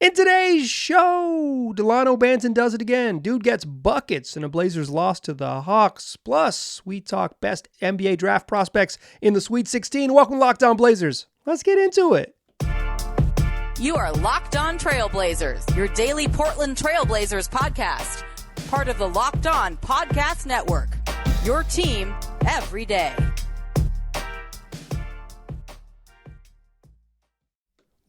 In today's show, Dalano Banton does it again. Dude gets buckets in a Blazers loss to the Hawks. Plus, we talk best NBA draft prospects in the Sweet 16. Welcome, Locked On Blazers. Let's get into it. You are Locked On Trailblazers, your daily Portland Trailblazers podcast. Part of the Locked On Podcast Network, your team every day.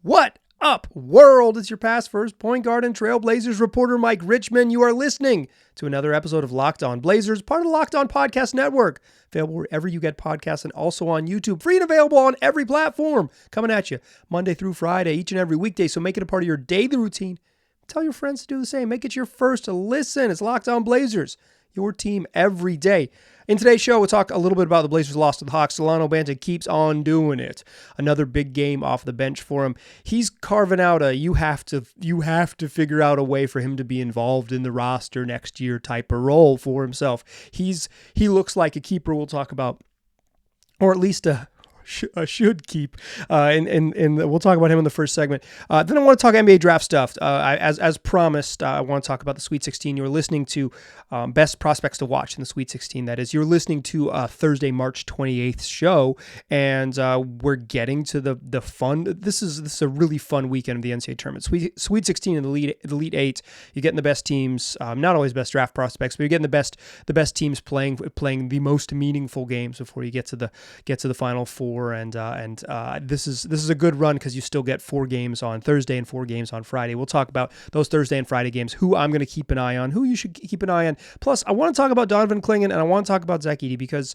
What up, world? It's your past first point guard and Trailblazers reporter Mike Richmond. You are listening to another episode of Locked On Blazers, part of the Locked On Podcast Network. Available wherever you get podcasts and also on YouTube. Free and available on every platform. Coming at you Monday through Friday, each and every weekday. So make it a part of your daily routine. Tell your friends to do the same. Make it your first to listen. It's Locked On Blazers, your team every day. In today's show, we'll talk a little bit about the Blazers' loss to the Hawks. Dalano Banton keeps on doing it. Another big game off the bench for him. He's carving out a you have to figure out a way for him to be involved in the roster next year type of role for himself. He looks like a keeper we'll talk about, or at least should keep, and we'll talk about him in the first segment. Then I want to talk NBA draft stuff. As promised, I want to talk about the Sweet 16. You're listening to best prospects to watch in the Sweet 16. That is, you're listening to Thursday, March 28th show, and we're getting to the fun. This is a really fun weekend of the NCAA Tournament. Sweet 16 and the Elite Eight. You're getting the best teams, not always best draft prospects, but you're getting the best teams playing the most meaningful games before you get to the Final Four. And this is a good run because you still get 4 games on Thursday and 4 games on Friday. We'll talk about those Thursday and Friday games, who I'm going to keep an eye on, who you should keep an eye on. Plus, I want to talk about Donovan Clingan and I want to talk about Zach Edey because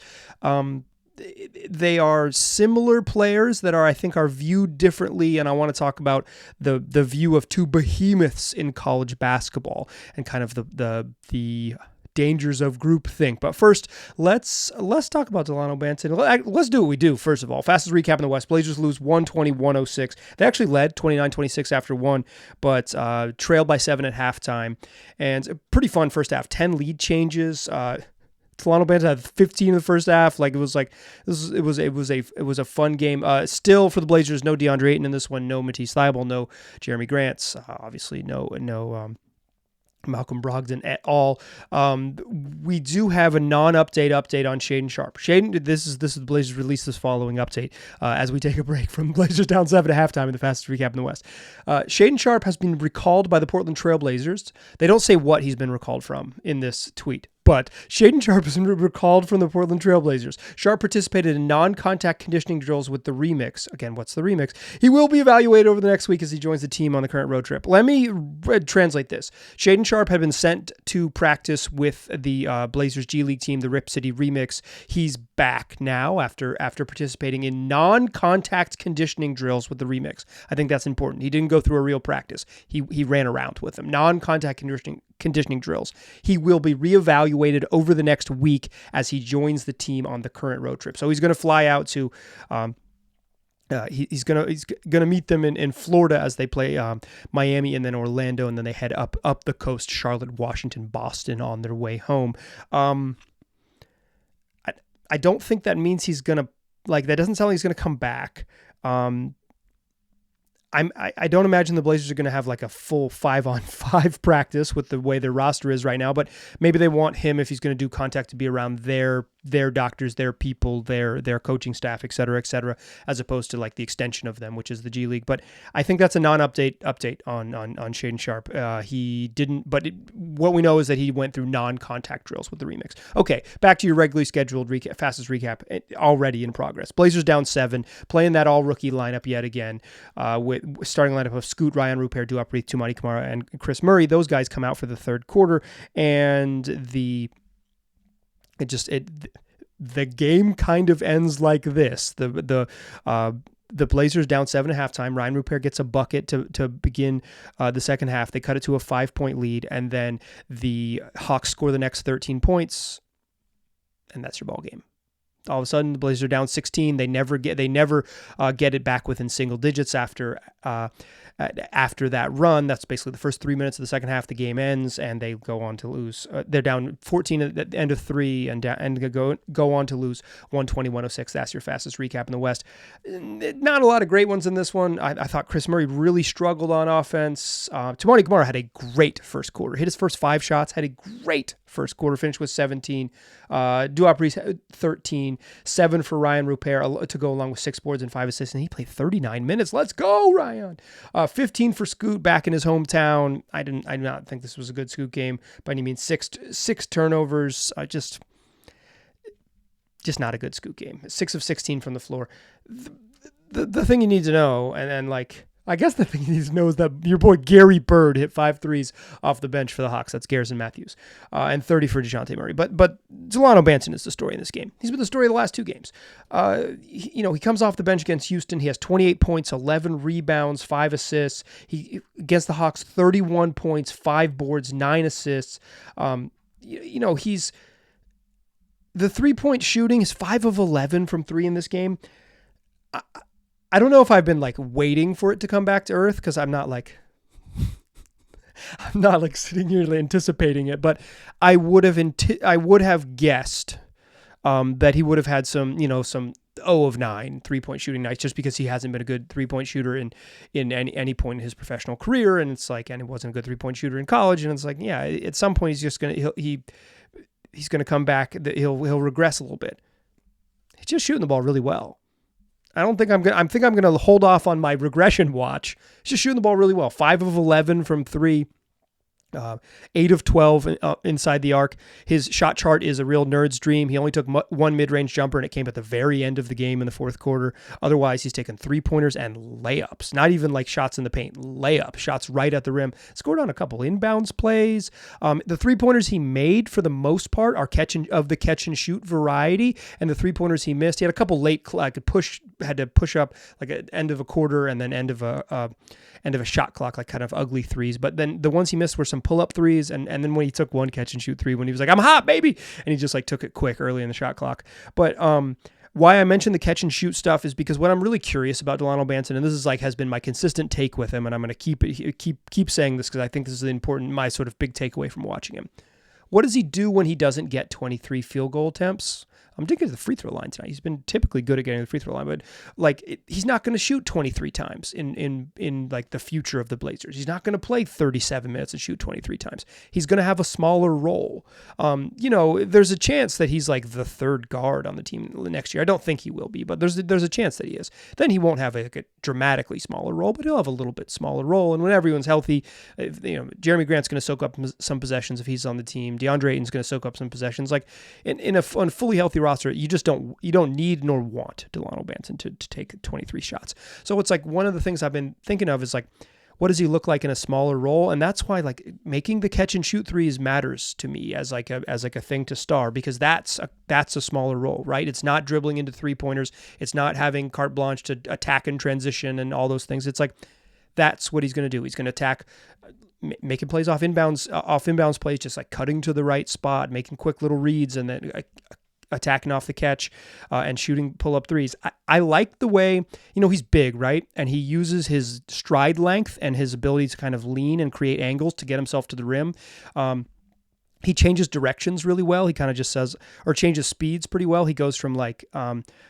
they are similar players that I think are viewed differently, and I want to talk about the view of two behemoths in college basketball and kind of the dangers of groupthink. But first, let's talk about Dalano Banton. Let's do what we do, first of all. Fastest recap in the West. Blazers lose 120-106. They actually led 29-26 after one, but trailed by 7 at halftime. And a pretty fun first half. 10 lead changes. Dalano Banton had 15 in the first half. It was a fun game. Still for the Blazers, no DeAndre Ayton in this one. No Matisse Thybulle. No Jeremy Grant. Obviously, no Malcolm Brogdon at all. We do have a non-update update on Shaedon Sharpe. This is the Blazers released this following update as we take a break from Blazers down 7 at halftime in the fastest recap in the West. Shaedon Sharpe has been recalled by the Portland Trail Blazers. They don't say what he's been recalled from in this tweet, but Shaedon Sharpe has been recalled from the Portland Trail Blazers. Sharpe participated in non-contact conditioning drills with the Remix. Again, what's the Remix? He will be evaluated over the next week as he joins the team on the current road trip. Let me translate this. Shaedon Sharpe had been sent to practice with the Blazers G League team, the Rip City Remix. He's back now after participating in non-contact conditioning drills with the Remix. I think that's important. He didn't go through a real practice. He ran around with them. Non-contact conditioning drills. He will be reevaluated over the next week as he joins the team on the current road trip. So he's going to fly out to he's gonna meet them in Florida as they play Miami and then Orlando, and then they head up the coast, Charlotte, Washington, Boston on their way home. I don't think that means he's gonna that doesn't sound like he's gonna come back. I don't imagine the Blazers are going to have a full 5-on-5 practice with the way their roster is right now, but maybe they want him, if he's going to do contact, to be around their doctors, their people, their coaching staff, et cetera, as opposed to the extension of them, which is the G League. But I think that's a non-update on Shaedon Sharpe. He didn't, but what we know is that he went through non-contact drills with the Remix. Okay, back to your regularly scheduled fastest recap, already in progress. Blazers down 7, playing that all-rookie lineup yet again, with starting lineup of Scoot, Ryan Rupert, Duapreet, Tumani Kamara, and Chris Murray. Those guys come out for the third quarter, and the game kind of ends like this. The Blazers down 7 at halftime. Ryan Rupert gets a bucket to begin the second half. They cut it to a 5-point lead, and then the Hawks score the next 13 points, and that's your ball game. all of a sudden the Blazers are down 16. They never get it back within single digits after that run. That's basically the first 3 minutes of the second half. The game ends and they go on to lose. They're down 14 at the end of 3 and go on to lose 120-106. That's your fastest recap in the West. Not a lot of great ones in this one. I thought Chris Murray really struggled on offense. Toumani Camara had a great first quarter. Hit his first 5 shots. Had a great first quarter. Finished with 17. Duapri's 13. 7 for Ryan Rupert to go along with 6 boards and 5 assists. And he played 39 minutes. Let's go, Ryan. 15 for Scoot back in his hometown. I did not think this was a good Scoot game by any means. Six turnovers. Just not a good Scoot game. 6 of 16 from the floor. The thing you need to know, and I guess the thing you need to know is that your boy Gary Bird hit 5 threes off the bench for the Hawks. That's Garrison Matthews. And 30 for DeJounte Murray. But Dalano Banton is the story in this game. He's been the story of the last 2 games. He comes off the bench against Houston. He has 28 points, 11 rebounds, 5 assists. Against the Hawks, 31 points, 5 boards, 9 assists. He's the 3-point shooting is 5 of 11 from 3 in this game. I don't know if I've been waiting for it to come back to earth, because I'm not sitting here anticipating it, but I would have guessed that he would have had some 0 of 9 3-point shooting nights, just because he hasn't been a good 3-point shooter in any point in his professional career, and he wasn't a good 3-point shooter in college, and it's at some point he's just he's gonna come back. He'll regress a little bit. He's just shooting the ball really well. I think I'm going to hold off on my regression watch. He's just shooting the ball really well. 5 of 11 from 3. 8 of 12 inside the arc. His shot chart is a real nerd's dream. He only took 1 mid-range jumper, and it came at the very end of the game in the fourth quarter. Otherwise, he's taken 3-pointers and layups. Not even shots in the paint. Layup. Shots right at the rim. Scored on a couple inbounds plays. The 3-pointers he made, for the most part, are of the catch-and-shoot variety, and the 3-pointers he missed, he had a couple late, had to push up at end of a quarter and then end of a shot clock, kind of ugly threes. But then the ones he missed were some pull-up threes, and then when he took one catch-and-shoot 3, when he was I'm hot, baby! And he just took it quick early in the shot clock. But why I mentioned the catch-and-shoot stuff is because what I'm really curious about Dalano Banton, and this is has been my consistent take with him, and I'm going to keep saying this because I think this is my sort of big takeaway from watching him. What does he do when he doesn't get 23 field goal attempts? I'm digging to the free throw line tonight. He's been typically good at getting the free throw line, but he's not going to shoot 23 times in the future of the Blazers. He's not going to play 37 minutes and shoot 23 times. He's going to have a smaller role. There's a chance that he's the third guard on the team next year. I don't think he will be, but there's a chance that he is. Then he won't have a dramatically smaller role, but he'll have a little bit smaller role. And when everyone's healthy, Jeremy Grant's going to soak up some possessions if he's on the team. DeAndre Ayton's going to soak up some possessions. In a fully healthy roster, you don't need nor want Dalano Banton to take 23 shots. So it's one of the things I've been thinking of is what does he look like in a smaller role? And that's why making the catch and shoot threes matters to me as a thing to star, because that's a smaller role, right? It's not dribbling into 3-pointers. It's not having carte blanche to attack and transition and all those things. It's that's what he's going to do. He's going to attack, making plays off inbounds plays, just cutting to the right spot, making quick little reads, and then attacking off the catch and shooting pull-up threes. I like the way, he's big, right? And he uses his stride length and his ability to kind of lean and create angles to get himself to the rim. He changes directions really well. He kind of just changes speeds pretty well. He goes from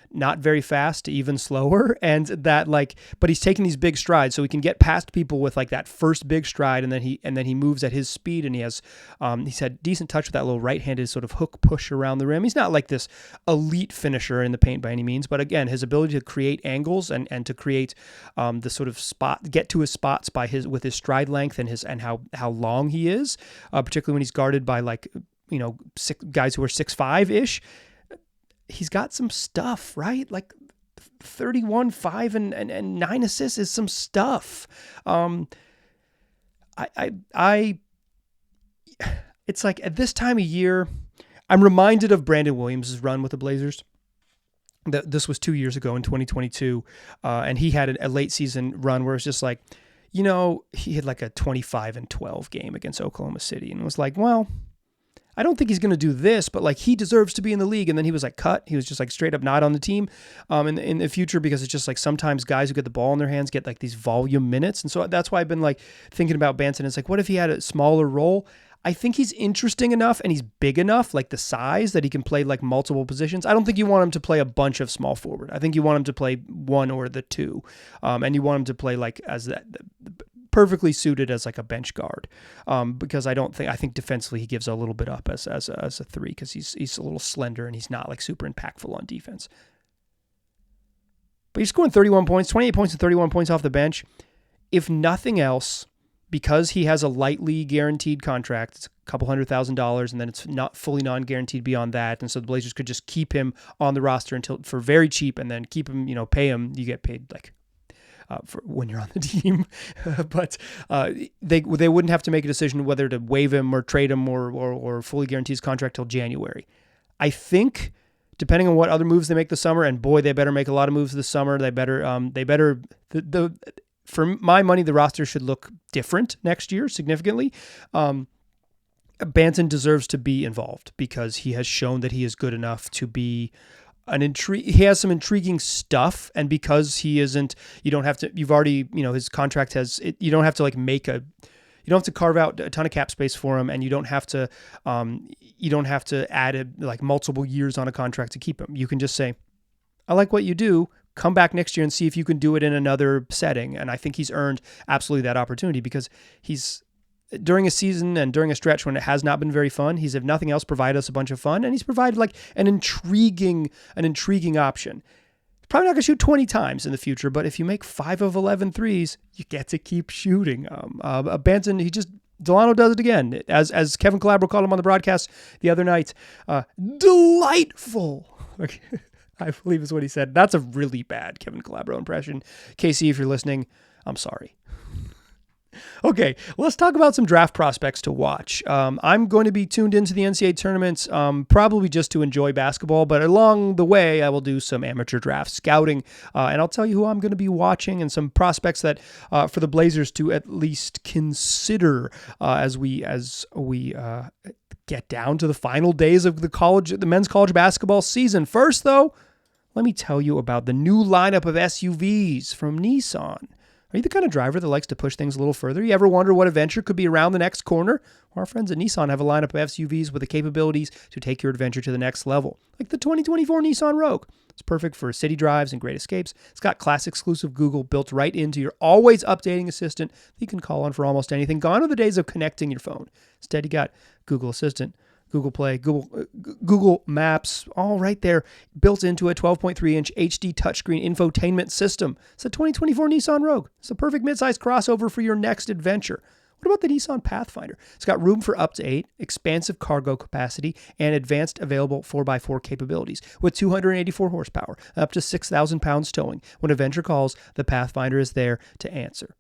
not very fast to even slower, and but he's taking these big strides, so he can get past people with that first big stride, and then he moves at his speed, and he's had decent touch with that little right-handed sort of hook push around the rim. He's not this elite finisher in the paint by any means, but again, his ability to create angles and to create the sort of get to his spots with his stride length and how long he is, particularly when he's guarded by guys who are 6'5" he's got some stuff, right? 31, 5, and 9 assists is some stuff. It's at this time of year, I'm reminded of Brandon Williams' run with the Blazers. This was 2 years ago in 2022, and he had a late season run where it's just he had a 25-12 game against Oklahoma City, and it was well, I don't think he's going to do this, but like he deserves to be in the league. And then he was like cut. He was just like straight up not on the team in the future, because it's just like sometimes guys who get the ball in their hands get like these volume minutes. And so that's why I've been like thinking about Banton. It's like, what if he had a smaller role? I think he's interesting enough and he's big enough, like the size, that he can play like multiple positions. I don't think you want him to play a bunch of small forward. I think you want him to play one or the two. And you want him to play like as that perfectly suited as like a bench guard. Because I think defensively he gives a little bit up as a three, because he's a little slender and he's not like super impactful on defense. But he's scoring 31 points, 28 points and 31 points off the bench. If nothing else, because he has a lightly guaranteed contract, it's a couple $100,000, and then it's not fully non-guaranteed beyond that. And so the Blazers could just keep him on the roster for very cheap, and then keep him, pay him. You get paid like for when you're on the team, but they wouldn't have to make a decision whether to waive him or trade him or fully guarantee his contract till January. I think, depending on what other moves they make this summer, and boy, they better make a lot of moves this summer. For my money, the roster should look different next year significantly. Banton deserves to be involved because he has shown that he is good enough to be he has some intriguing stuff, and because he isn't, you don't have to, you've already, his contract has, you don't have to like you don't have to carve out a ton of cap space for him, and you don't have to add like multiple years on a contract to keep him. You can just say, I like what you do. Come back next year and see if you can do it in another setting. And I think he's earned absolutely that opportunity, because he's, during a season and during a stretch when it has not been very fun, he's, if nothing else, provided us a bunch of fun, and he's provided like an intriguing option. He's probably not going to shoot 20 times in the future, but if you make 5 of 11 threes, you get to keep shooting. Banton, Dalano does it again. As Kevin Calabro called him on the broadcast the other night, delightful. I believe is what he said. That's a really bad Kevin Calabro impression. KC, if you're listening, I'm sorry. Okay, let's talk about some draft prospects to watch. I'm going to be tuned into the NCAA tournaments, probably just to enjoy basketball, but along the way, I will do some amateur draft scouting, and I'll tell you who I'm going to be watching and some prospects that for the Blazers to at least consider as we get down to the final days of the men's college basketball season. First, though, let me tell you about the new lineup of SUVs from Nissan. Are you the kind of driver that likes to push things a little further? You ever wonder what adventure could be around the next corner? Well, our friends at Nissan have a lineup of SUVs with the capabilities to take your adventure to the next level, like the 2024 Nissan Rogue. It's perfect for city drives and great escapes. It's got class-exclusive Google built right into your always updating assistant that you can call on for almost anything. Gone are the days of connecting your phone. Instead, you got Google Assistant, Google Play, Google Maps, all right there, built into a 12.3-inch HD touchscreen infotainment system. It's a 2024 Nissan Rogue. It's a perfect midsize crossover for your next adventure. What about the Nissan Pathfinder? It's got room for up to 8, expansive cargo capacity, and advanced available 4x4 capabilities with 284 horsepower, up to 6,000 pounds towing. When adventure calls, the Pathfinder is there to answer.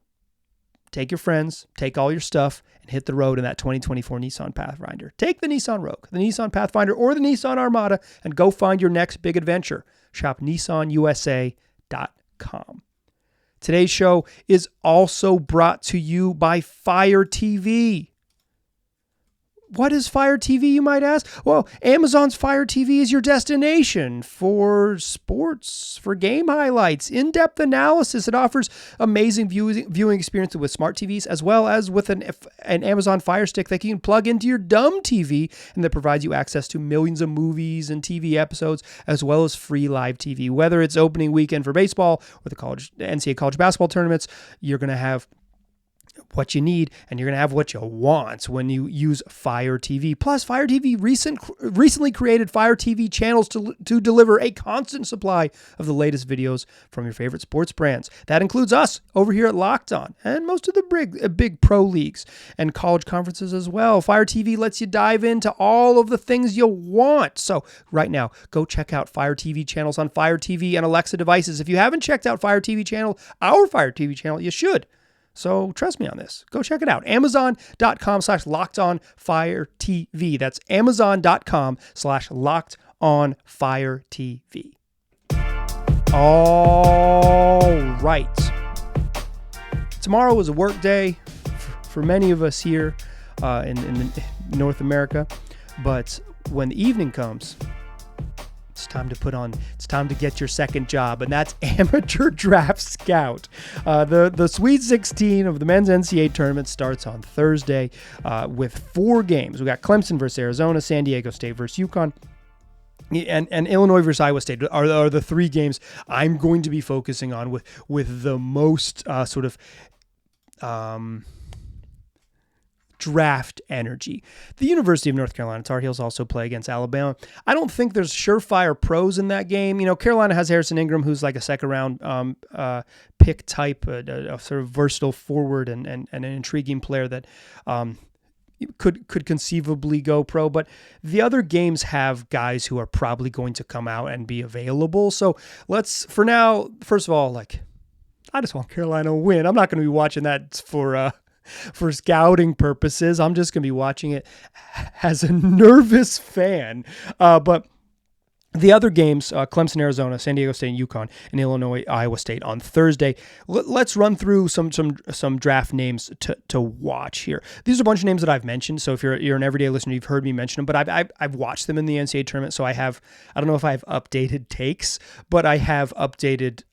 Take your friends, take all your stuff, and hit the road in that 2024 Nissan Pathfinder. Take the Nissan Rogue, the Nissan Pathfinder, or the Nissan Armada, and go find your next big adventure. Shop nissanusa.com. Today's show is also brought to you by Fire TV. What is Fire TV, you might ask? Well, Amazon's Fire TV is your destination for sports, for game highlights, in-depth analysis. It offers amazing viewing experience with smart TVs, as well as with an Amazon Fire Stick that you can plug into your dumb TV, and that provides you access to millions of movies and TV episodes, as well as free live TV. Whether it's opening weekend for baseball or the NCAA college basketball tournaments, you're going to have what you need, and you're going to have what you want when you use Fire TV. Plus, Fire TV recently created Fire TV channels to deliver a constant supply of the latest videos from your favorite sports brands. That includes us over here at Locked On, and most of the big pro leagues and college conferences as well. Fire TV lets you dive into all of the things you want. So right now, go check out Fire TV channels on Fire TV and Alexa devices. If you haven't checked out Fire TV channel, our Fire TV channel, you should. So trust me on this. Go check it out. Amazon.com/LockedOnFireTV. That's Amazon.com/LockedOnFireTV. All right. Tomorrow is a work day for many of us here in North America. But when the evening comes, it's time to get your second job, and that's Amateur Draft Scout. The Sweet 16 of the men's NCAA tournament starts on Thursday with 4 games. We got Clemson versus Arizona, San Diego State versus UConn, and Illinois versus Iowa State are the 3 games I'm going to be focusing on with the most draft energy. The University of North Carolina Tar Heels also play against Alabama. I don't think there's surefire pros in that game. Carolina has Harrison Ingram, who's like a second round pick type, a sort of versatile forward and an intriguing player that could conceivably go pro. But the other games have guys who are probably going to come out and be available. So for now, first of all, I just want Carolina to win. I'm not going to be watching that for scouting purposes. I'm just going to be watching it as a nervous fan. But the other games, Clemson, Arizona, San Diego State, and UConn, and Illinois, Iowa State on Thursday. Let's run through some draft names to watch here. These are a bunch of names that I've mentioned. So if you're an everyday listener, you've heard me mention them. But I've watched them in the NCAA tournament. So I don't know if I have updated takes, but I have updated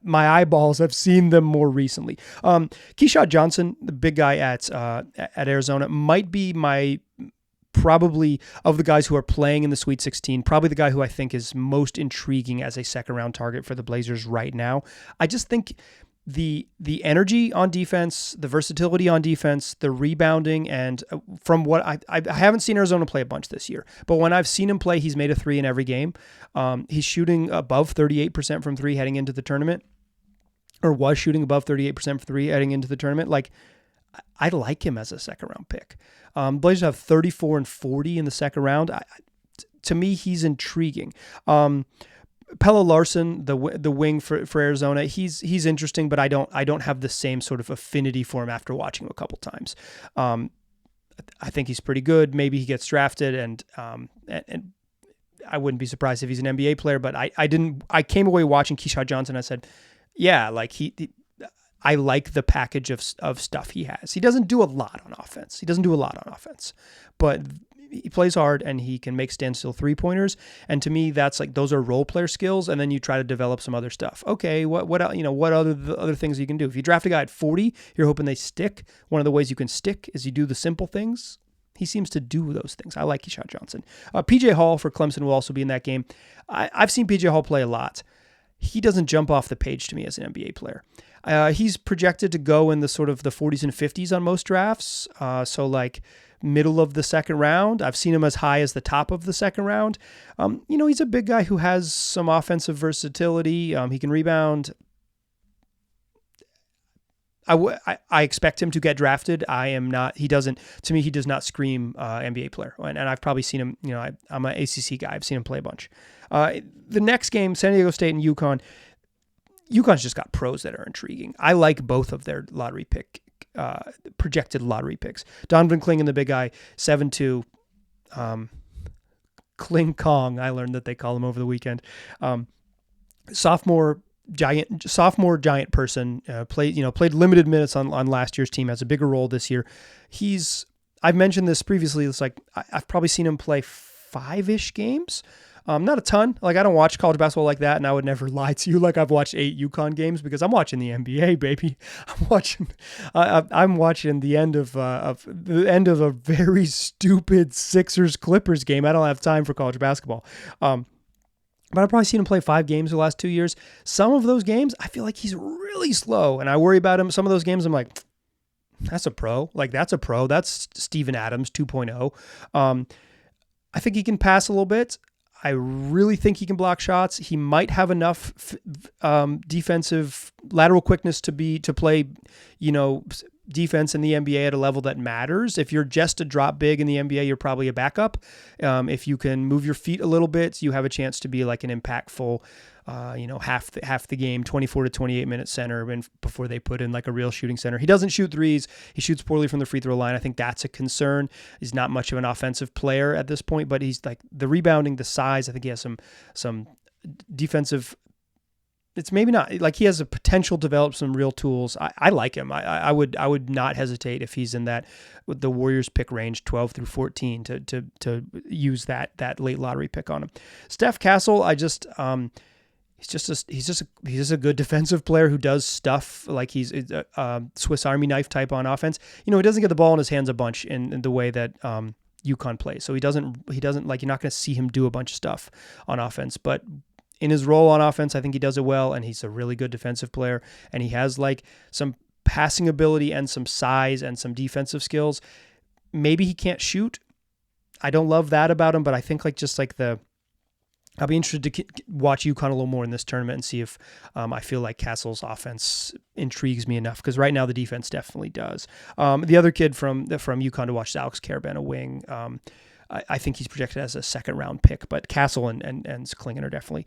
my eyeballs. I've seen them more recently. Keyshawn Johnson, the big guy at Arizona, might be probably of the guys who are playing in the Sweet 16, probably the guy who I think is most intriguing as a second round target for the Blazers right now. I just think the energy on defense, the versatility on defense, the rebounding, and from what I haven't seen Arizona play a bunch this year, but when I've seen him play, he's made a 3 in every game. He's shooting above 38% from 3 heading into the tournament, or was shooting above 38% from 3 heading into the tournament. I like him as a second round pick. Blazers have 34 and 40 in the second round. To me, he's intriguing. Pelle Larsson, the wing for Arizona, he's interesting, but I don't have the same sort of affinity for him after watching him a couple times. I think he's pretty good. Maybe he gets drafted, and I wouldn't be surprised if he's an NBA player. But I came away watching Keyshawn Johnson. I said, yeah, I like the package of stuff he has. He doesn't do a lot on offense. But he plays hard and he can make standstill 3-pointers. And to me, that's those are role player skills. And then you try to develop some other stuff. Okay, what other things you can do? If you draft a guy at 40, you're hoping they stick. One of the ways you can stick is you do the simple things. He seems to do those things. I like Keyshawn Johnson. PJ Hall for Clemson will also be in that game. I've seen PJ Hall play a lot. He doesn't jump off the page to me as an NBA player. He's projected to go in the sort of the 40s and 50s on most drafts. So middle of the second round. I've seen him as high as the top of the second round. He's a big guy who has some offensive versatility. He can rebound. I expect him to get drafted. He does not scream NBA player. And I've probably seen him, I'm an ACC guy. I've seen him play a bunch. The next game, San Diego State and UConn. UConn's just got pros that are intriguing. I like both of their projected lottery picks. Donovan Clingan, the big guy, 7'2". Kling Kong, I learned that they call him over the weekend. Sophomore giant person, played limited minutes on last year's team, has a bigger role this year. I've mentioned this previously. It's I've probably seen him play 5-ish games. Not a ton. I don't watch college basketball like that, and I would never lie to you. I've watched 8 UConn games because I'm watching the NBA, baby. I'm watching the end of a very stupid Sixers Clippers game. I don't have time for college basketball. But I've probably seen him play 5 games the last 2 years. Some of those games, I feel like he's really slow, and I worry about him. Some of those games, I'm like, that's a pro. That's a pro. That's Steven Adams 2.0. I think he can pass a little bit. I really think he can block shots. He might have enough defensive lateral quickness to play, defense in the NBA at a level that matters. If you're just a drop big in the NBA, you're probably a backup. If you can move your feet a little bit, you have a chance to be an impactful, half the game, 24 to 28 minute center before they put in a real shooting center. He doesn't shoot threes. He shoots poorly from the free throw line. I think that's a concern. He's not much of an offensive player at this point, but he's the rebounding, the size. I think he has some defensive it's maybe not like he has a potential to develop some real tools. I like him. I would not hesitate if he's in that with the Warriors pick range 12 through 14 to use that late lottery pick on him. Steph Castle, he's just a good defensive player who does stuff like he's a Swiss Army knife type on offense. He doesn't get the ball in his hands a bunch in the way that UConn plays. So he doesn't like, you're not going to see him do a bunch of stuff on offense, but in his role on offense, I think he does it well, and he's a really good defensive player, and he has like some passing ability and some size and some defensive skills. Maybe he can't shoot. I don't love that about him, but I think I'll be interested to watch UConn a little more in this tournament and see if I feel like Castle's offense intrigues me enough, because right now the defense definitely does. The other kid from UConn to watch is Alex Caravan, a wing. I think he's projected as a second-round pick, but Castle and Klingon are definitely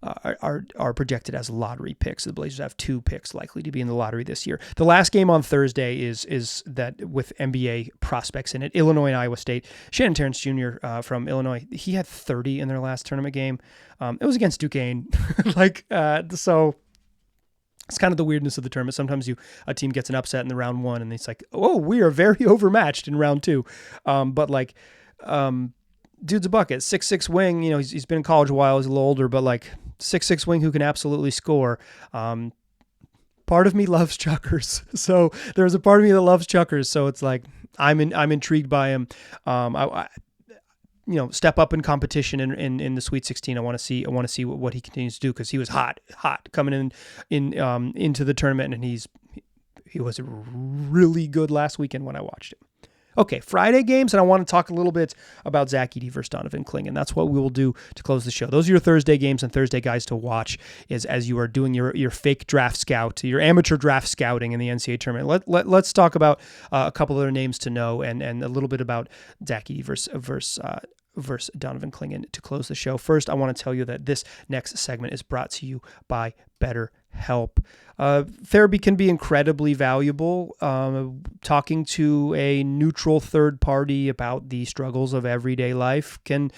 are projected as lottery picks. The Blazers have 2 picks likely to be in the lottery this year. The last game on Thursday is that with NBA prospects in it, Illinois and Iowa State. Shannon Terrence Jr. From Illinois, he had 30 in their last tournament game. It was against Duquesne. So it's kind of the weirdness of the tournament. Sometimes a team gets an upset in the round 1, and it's like, oh, we are very overmatched in round 2. Dude's a bucket, 6'6" wing. He's been in college a while. He's a little older, but like 6'6" wing who can absolutely score. Part of me loves chuckers, so there's a part of me that loves chuckers. So it's like I'm intrigued by him. Step up in competition in the Sweet 16. I want to see what he continues to do, because he was hot coming into the tournament, and he was really good last weekend when I watched him. Okay, Friday games, and I want to talk a little bit about Zach Edey versus Donovan Klingon. That's what we will do to close the show. Those are your Thursday games and Thursday guys to watch as you are doing your fake draft scout, your amateur draft scouting in the NCAA tournament. Let's talk about a couple other names to know and a little bit about Zach Edey versus Donovan Klingon to close the show. First, I want to tell you that this next segment is brought to you by BetterHelp. Therapy can be incredibly valuable. Talking to a neutral third party about the struggles of everyday life can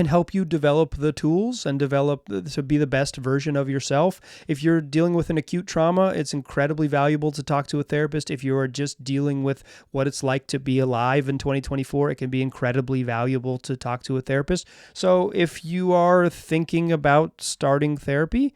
help you develop the tools and develop to be the best version of yourself. If you're dealing with an acute trauma, it's incredibly valuable to talk to a therapist. If you are just dealing with what it's like to be alive in 2024, it can be incredibly valuable to talk to a therapist. So if you are thinking about starting therapy,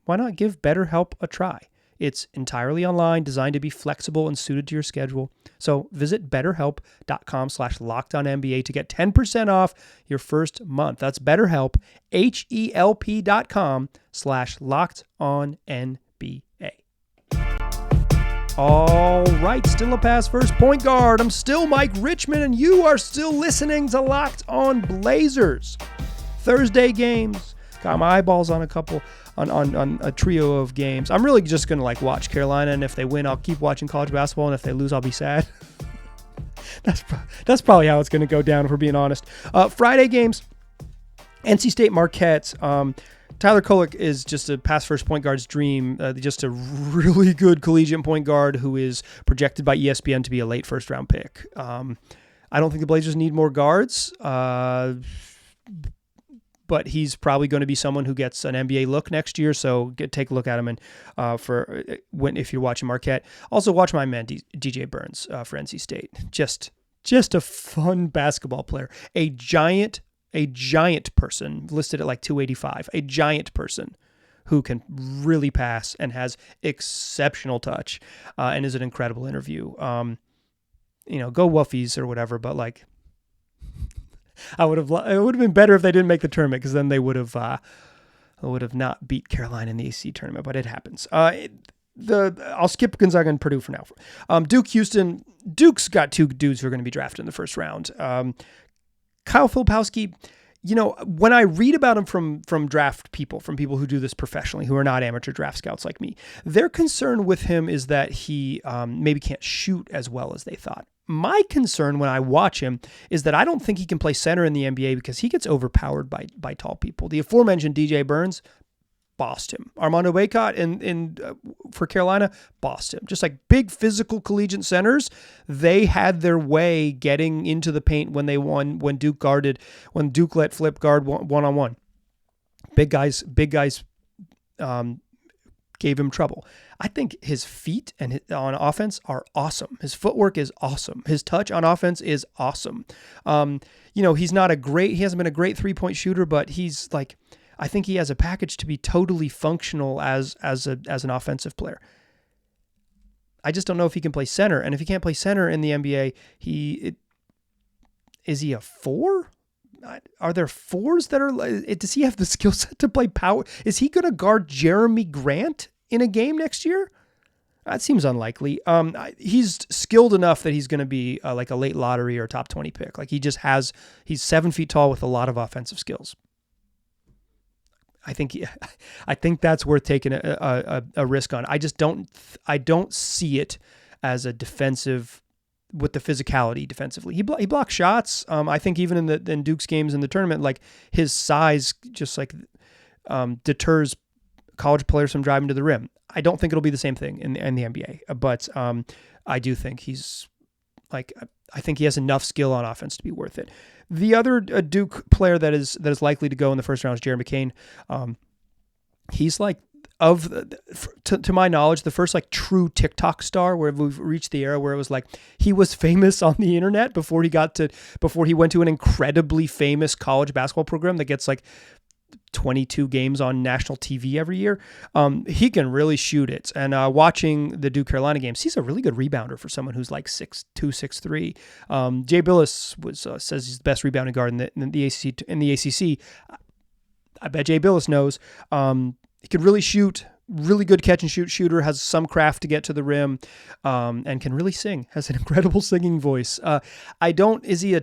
why not give BetterHelp a try? It's entirely online, designed to be flexible and suited to your schedule. So visit BetterHelp.com/LockedOnNBA to get 10% off your first month. That's BetterHelp, HELP.com/LockedOnNBA. All right, still a pass first point guard. I'm still Mike Richmond, and you are still listening to Locked On Blazers. Thursday games. Got my eyeballs on a couple, on a trio of games. I'm really just going to watch Carolina, and if they win, I'll keep watching college basketball, and if they lose, I'll be sad. That's probably how it's going to go down, if we're being honest. Friday games, NC State Marquette. Tyler Kolek is just a pass-first point guard's dream, just a really good collegiate point guard who is projected by ESPN to be a late first-round pick. I don't think the Blazers need more guards, but he's probably going to be someone who gets an NBA look next year. So take a look at him, and if you're watching Marquette, also watch my man DJ Burns for NC State. Just a fun basketball player, a giant person listed at like 285, a giant person who can really pass and has exceptional touch, and is an incredible interview. Go Wuffies or whatever, but like. It would have been better if they didn't make the tournament, because then they would have not beat Carolina in the ACC tournament, but it happens. I'll skip Gonzaga and Purdue for now. Duke, Houston. Duke's got 2 dudes who are going to be drafted in the first round. Kyle Filipowski, when I read about him from draft people, from people who do this professionally, who are not amateur draft scouts like me, their concern with him is that he maybe can't shoot as well as they thought. My concern when I watch him is that I don't think he can play center in the NBA, because he gets overpowered by tall people. The aforementioned DJ Burns bossed him. Armando Bacot for Carolina bossed him. Just like big physical collegiate centers, they had their way getting into the paint when Duke let Flip guard one-on-one. Big guys gave him trouble. I think his feet on offense are awesome. His footwork is awesome. His touch on offense is awesome. He hasn't been a great 3-point shooter, but he's like, I think he has a package to be totally functional as an offensive player. I just don't know if he can play center. And if he can't play center in the NBA, is he a 4? Are there 4s that are, does he have the skill set to play power? Is he going to guard Jeremy Grant in a game next year? That seems unlikely. He's skilled enough that he's going to be like a late lottery or top 20 pick. Like he's 7 feet tall with a lot of offensive skills. I think that's worth taking a risk on. I don't see it as a defensive with the physicality defensively. He blocks shots. I think even in Duke's games in the tournament, like his size just like deters college players from driving to the rim. I don't think it'll be the same thing in the NBA, but I do think I think he has enough skill on offense to be worth it. The other Duke player that is likely to go in the first round is Jared McCain. He's like, to my knowledge, the first like true TikTok star where we've reached the era where it was like he was famous on the internet before he went to an incredibly famous college basketball program that gets like 22 games on national TV every year. He can really shoot it. And watching the Duke Carolina games, he's a really good rebounder for someone who's like 6'2", 6'3". Jay Billis says he's the best rebounding guard in the ACC. I bet Jay Billis knows. He can really shoot. Really good catch and shoot shooter, has some craft to get to the rim, and can really sing. Has an incredible singing voice. I don't think he's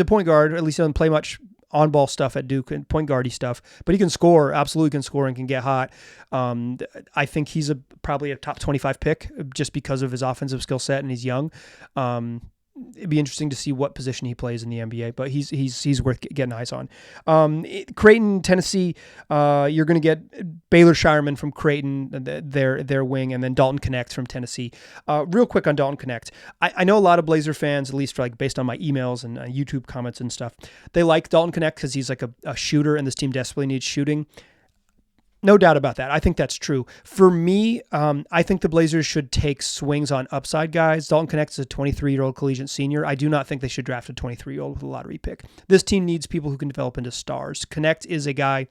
a point guard. At least he doesn't play much on-ball stuff at Duke and point guardy stuff, but he can score, absolutely can score and can get hot. I think he's probably a top 25 pick just because of his offensive skill set and he's young. It'd be interesting to see what position he plays in the NBA, but he's worth getting eyes on. Creighton, Tennessee, you're going to get Baylor Shireman from Creighton, their wing, and then Dalton Knecht from Tennessee. Real quick on Dalton Knecht. I know a lot of Blazer fans, at least like based on my emails and YouTube comments and stuff, they like Dalton Knecht because he's like a shooter and this team desperately needs shooting. No doubt about that. I think that's true. For me, I think the Blazers should take swings on upside guys. Dalton Knecht is a 23-year-old collegiate senior. I do not think they should draft a 23-year-old with a lottery pick. This team needs people who can develop into stars. Knecht is a guy,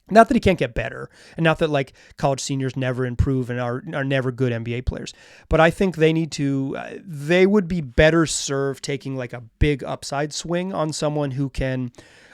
not that he can't get better, and not that like college seniors never improve and are never good NBA players, but I think they would be better served taking like a big upside swing on someone who can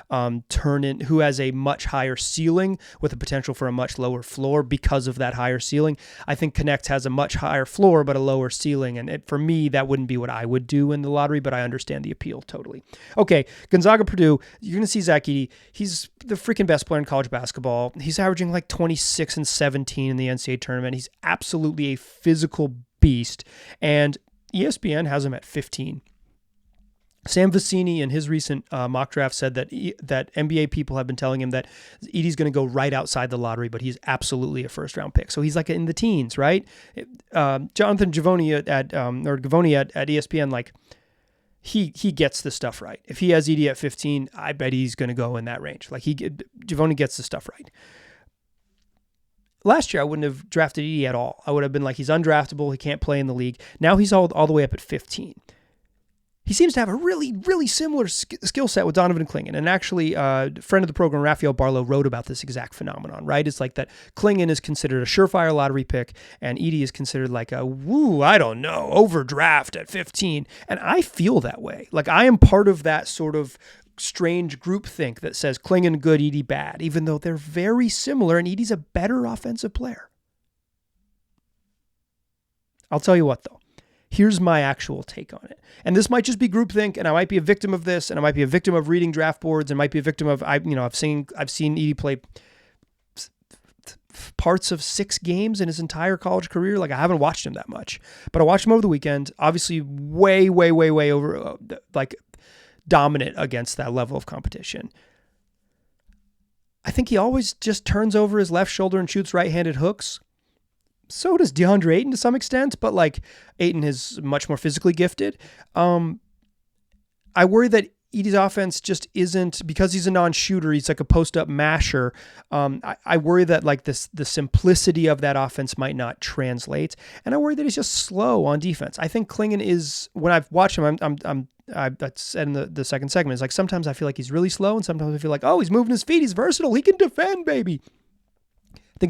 who has a much higher ceiling with the potential for a much lower floor because of that higher ceiling. I think Knecht has a much higher floor but a lower ceiling, and for me, that wouldn't be what I would do in the lottery, but I understand the appeal totally. Okay, Gonzaga, Purdue, you're going to see Zach Edey. He's the freaking best player in college basketball. He's averaging like 26 and 17 in the NCAA tournament. He's absolutely a physical beast, and ESPN has him at 15. Sam Vecini in his recent mock draft said that NBA people have been telling him that Edey's going to go right outside the lottery, but he's absolutely a first-round pick. So he's like in the teens, right? Jonathan Givony at ESPN, like he gets the stuff right. If he has Edey at 15, I bet he's going to go in that range. Like Givony gets the stuff right. Last year, I wouldn't have drafted Edey at all. I would have been like, he's undraftable. He can't play in the league. Now he's all the way up at 15. He seems to have a really, really similar skill set with Donovan Clingan. And actually, a friend of the program, Raphael Barlow, wrote about this exact phenomenon, right? It's like that Clingan is considered a surefire lottery pick, and Edey is considered like overdraft at 15. And I feel that way. Like, I am part of that sort of strange groupthink that says Clingan good, Edey bad, even though they're very similar, and Edey's a better offensive player. I'll tell you what, though. Here's my actual take on it. And this might just be groupthink, and I might be a victim of this, and I might be a victim of reading draft boards, and might be a victim of I've seen Edey play parts of 6 games in his entire college career. Like, I haven't watched him that much, but I watched him over the weekend. Obviously, way over like dominant against that level of competition. I think he always just turns over his left shoulder and shoots right-handed hooks. So does DeAndre Ayton to some extent, but like Ayton is much more physically gifted. I worry that Edey's offense just isn't, because he's a non-shooter, he's like a post-up masher. I worry that like the simplicity of that offense might not translate, and I worry that he's just slow on defense. I think Klingon is, when I've watched him, I said in the second segment, it's like sometimes I feel like he's really slow, and sometimes I feel like, oh, he's moving his feet, he's versatile, he can defend, baby. I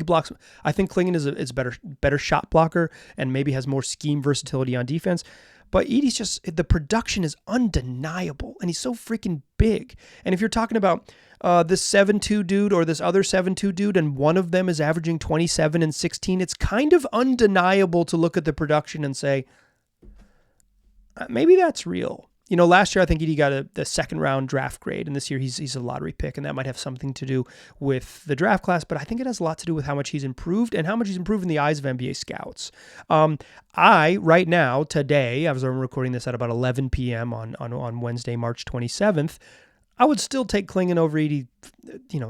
think Klingon is a better shot blocker and maybe has more scheme versatility on defense. But Edey's just, the production is undeniable, and he's so freaking big. And if you're talking about this 7'2" dude or this other 7'2" dude, and one of them is averaging 27 and 16, it's kind of undeniable to look at the production and say, maybe that's real. You know, last year I think Edey got the second round draft grade, and this year he's a lottery pick, and that might have something to do with the draft class, but I think it has a lot to do with how much he's improved and how much he's improved in the eyes of NBA scouts. Right now, today, as I'm recording this at about 11 p.m. on Wednesday, March 27th, I would still take Klingon over Edey,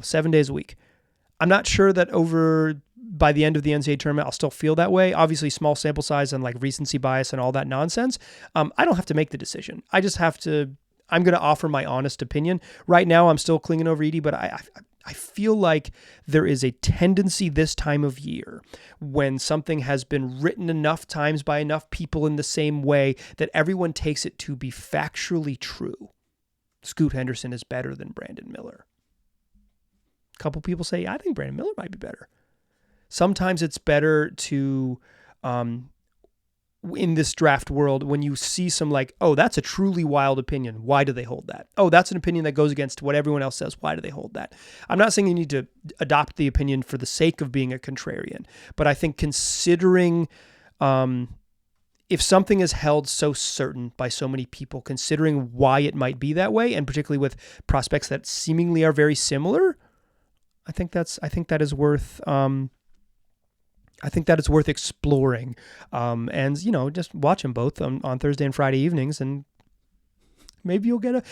7 days a week. I'm not sure that by the end of the NCAA tournament, I'll still feel that way. Obviously, small sample size and like recency bias and all that nonsense. I don't have to make the decision. I'm going to offer my honest opinion. Right now, I'm still Klingon over Edey, but I feel like there is a tendency this time of year when something has been written enough times by enough people in the same way that everyone takes it to be factually true. Scoot Henderson is better than Brandon Miller. A couple people say, I think Brandon Miller might be better. Sometimes it's better to, in this draft world, when you see some like, oh, that's a truly wild opinion. Why do they hold that? Oh, that's an opinion that goes against what everyone else says. Why do they hold that? I'm not saying you need to adopt the opinion for the sake of being a contrarian, but I think considering, if something is held so certain by so many people, considering why it might be that way, and particularly with prospects that seemingly are very similar, I think that is worth exploring, and just watch them both on Thursday and Friday evenings, and maybe you'll get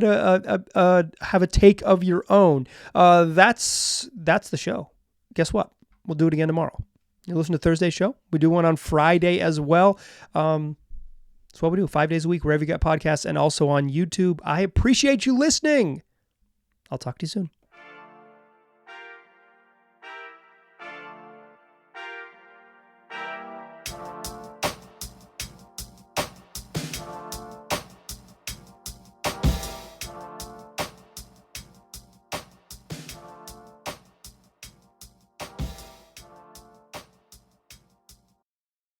have a take of your own. That's the show. Guess what? We'll do it again tomorrow. You listen to Thursday's show. We do one on Friday as well. That's what we do 5 days a week, wherever you get podcasts, and also on YouTube. I appreciate you listening. I'll talk to you soon.